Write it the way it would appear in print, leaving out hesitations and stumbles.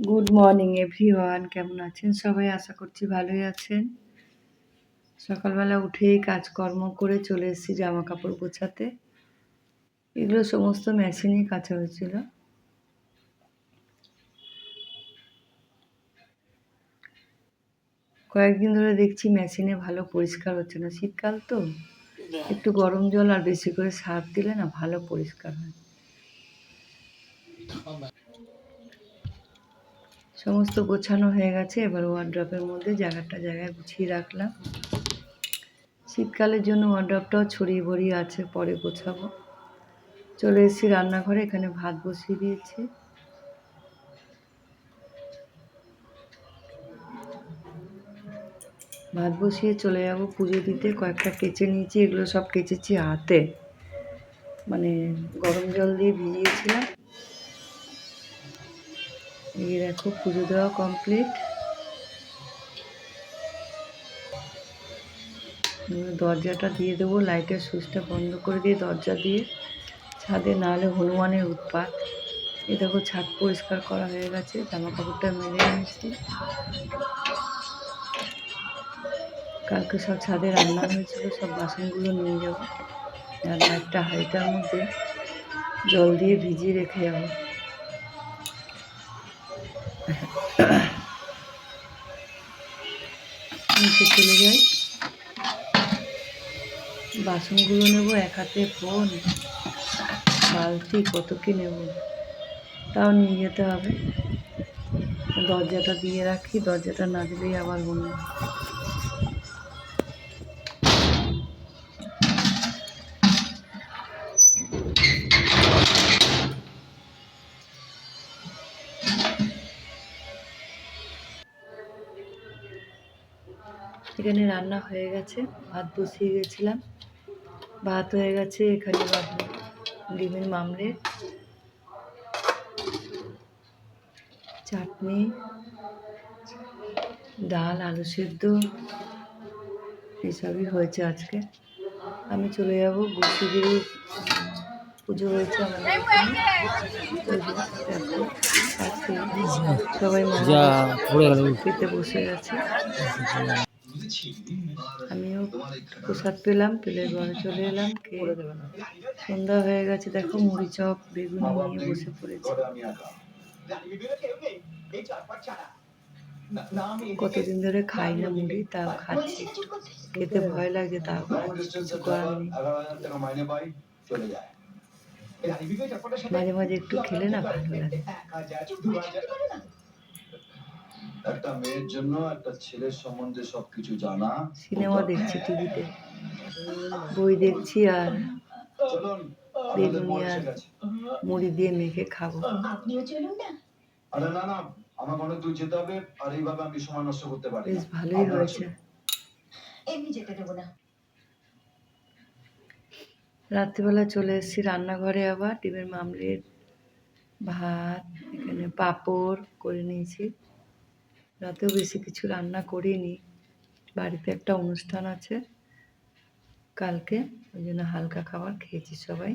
Good morning everyone, কেমন আছেন সবাই? আশা করছি ভালোই আছেন। সকালবেলা উঠেই কাজকর্ম করে চলে এসেছি জামা কাপড় গোছাতে। এগুলো সমস্ত মেশিনেই কাচা হয়েছিল। কয়েকদিন ধরে দেখছি মেশিনে ভালো পরিষ্কার হচ্ছে না। শীতকাল তো একটু গরম জল আর বেশি করে সার্ফ দিলে না ভালো পরিষ্কার হয়। সমস্ত গোছানো হয়ে গেছে, এবার ওয়ার্ড্রপের মধ্যে জায়গায় গুছিয়ে রাখলাম। শীতকালের জন্য ওয়ার্ড্রপটাও ছড়িয়ে বড়িয়ে আছে, পরে গোছাবো। চলে এসেছি রান্নাঘরে, এখানে ভাত বসিয়ে দিয়েছি। ভাত বসিয়ে চলে যাব পুজো দিতে। কয়েকটা কেচে নিয়েছি, এগুলো সব কেচেছি হাতে, মানে গরম জল দিয়ে ভিজিয়েছিলাম। এই দেখো পুজো দেওয়া কমপ্লিট। দরজাটা দিয়ে দেবো, লাইটের সুইচটা বন্ধ করে দিয়ে দরজা দিয়ে ছাদে, নাহলে হনুমানের উৎপাত। এই দেখো ছাদ পরিষ্কার করা হয়ে গেছে, জামা কাপড়টা মেলে নিয়েছি। কালকে সব ছাদে রান্না হয়েছিল, সব বাসনগুলো নিয়ে যাবো আর একটা হাঁড়িটার মধ্যে জল দিয়ে ভিজিয়ে রেখে যাবো। নিচে চলে যাই, বাসনগুলো নেব, এক হাতে ফোন, বালতি, কত কি নেব, তাও নিয়ে যেতে হবে। দরজাটা দিয়ে রাখি, দরজাটা না দিলেই আবার বন্ধ। এখানে রান্না হয়ে গেছে, ভাত বসিয়ে গেছিলাম, ভাত হয়ে গেছে। এখানে ডিমের মামলেট, চাটনি, ডাল, আলু সেদ্ধ, এসবই হয়েছে আজকে। আমি চলে যাব গুছিগুড়ি, পুজো হয়েছে আমাদের এখানে। সবাই খেতে বসে গেছে, আমিও প্রসাদ পেলাম, পেলে ঘরে চলে এলাম। সন্ধ্যা হয়ে গেছে, দেখো মুড়ি চপ বেগুনি নিয়ে বসে পড়েছে। কতদিন ধরে খাই না মুড়ি, তাও খাচ্ছি। খেতে ভয় লাগে, তাও কিছু করার নেই। মাঝে মাঝে একটু খেলে না ভালো লাগে। একটা মেয়ের জন্য একটা ছেলের সম্বন্ধে সবকিছু জানা। সিনেমা দেখছি টিভিতে, বই দেখছি, আর বেগুনি আর মুড়ি দিয়ে মেখে খাবো। আপনিও চলুন না। আরে না না, আমাকে অনেক দূর যেতে হবে, আর এইভাবে আমি সময় নষ্ট করতে পারি না। বেশ ভালোই হয়েছে। এমনি যেতে দেবো না। রাত্রিবেলা চলে এসেছি রান্নাঘরে, আবার ডিমের মামলেট, ভাত, এখানে পাঁপড় করে নিয়েছি। রাতেও বেশি কিছু রান্না করিনি, বাড়িতে একটা অনুষ্ঠান আছে কালকে, ওই জন্য হালকা খাবার খেয়েছি সবাই।